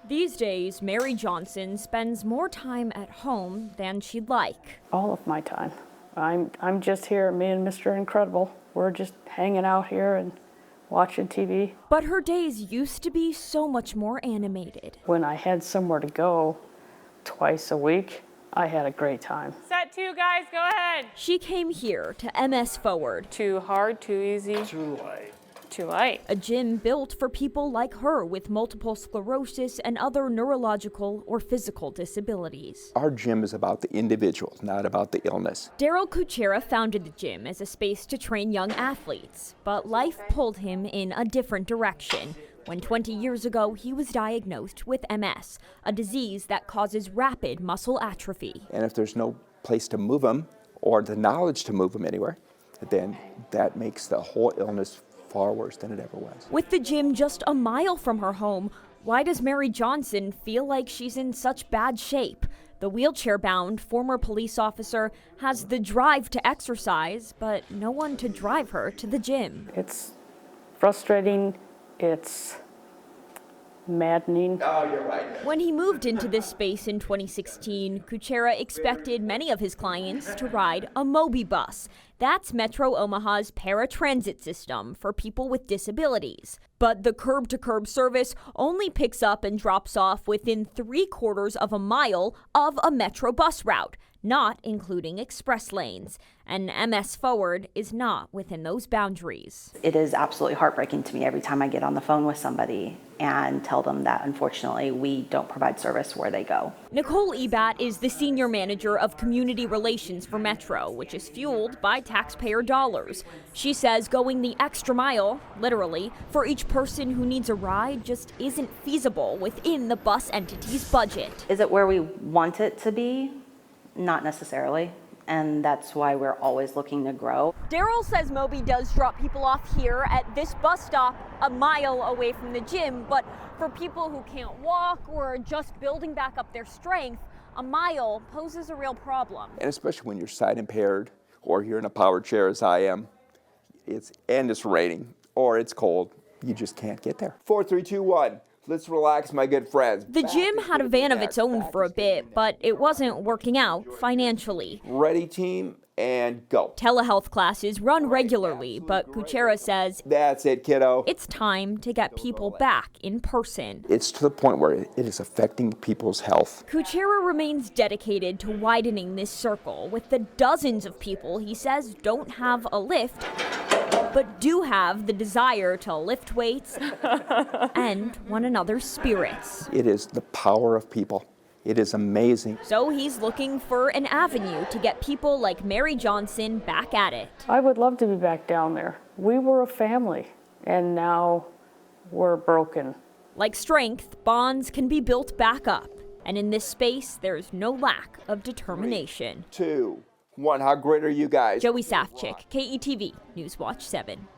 These days, Mary Johnson spends more time at home than she'd like. All of my time. I'm just here, me and Mr. Incredible. We're just hanging out here and watching TV. But her days used to be so much more animated. When I had somewhere to go twice a week, I had a great time. Set 2, guys, go ahead. She came here to MS Forward. Too hard, too easy. Too light. Too light. A gym built for people like her with multiple sclerosis and other neurological or physical disabilities. Our gym is about the individual, not about the illness. Daryl Kuchera founded the gym as a space to train young athletes, but life pulled him in a different direction when 20 years ago he was diagnosed with MS, a disease that causes rapid muscle atrophy. And if there's no place to move them or the knowledge to move them anywhere, then that makes the whole illness far worse than it ever was. With the gym just a mile from her home, why does Mary Johnson feel like she's in such bad shape? The wheelchair-bound former police officer has the drive to exercise, but no one to drive her to the gym. It's frustrating. It's maddening. Oh, you're right. When he moved into this space in 2016, Kuchera expected many of his clients to ride a Mobi bus. That's Metro Omaha's paratransit system for people with disabilities. But the curb-to-curb service only picks up and drops off within 3/4 of a mile of a Metro bus route, not including express lanes. And MS Forward is not within those boundaries. It is absolutely heartbreaking to me every time I get on the phone with somebody and tell them that unfortunately we don't provide service where they go. Nicole Ebat is the senior manager of community relations for Metro, which is fueled by taxpayer dollars. She says going the extra mile, literally, for each person who needs a ride just isn't feasible within the bus entity's budget. Is it where we want it to be? Not necessarily. And that's why we're always looking to grow. Daryl says Mobi does drop people off here at this bus stop a mile away from the gym, but for people who can't walk or are just building back up their strength, a mile poses a real problem. And especially when you're sight impaired or you're in a power chair as I am, it's raining or it's cold, you just can't get there. 4, 3, 2, 1. Let's relax, my good friends. The gym had a van of its own for a bit, but it wasn't working out financially. Ready, team, and go. Telehealth classes run regularly, but Kuchera says That's it, kiddo. it's time to get people back in person. It's to the point where it is affecting people's health. Kuchera remains dedicated to widening this circle with the dozens of people he says don't have a lift, but do have the desire to lift weights and one another's spirits. It is the power of people. It is amazing. So he's looking for an avenue to get people like Mary Johnson back at it. I would love to be back down there. We were a family, and now we're broken. Like strength, bonds can be built back up. And in this space, there's no lack of determination. 2, 1, how great are you guys? Joey Safchik, KETV, Newswatch 7.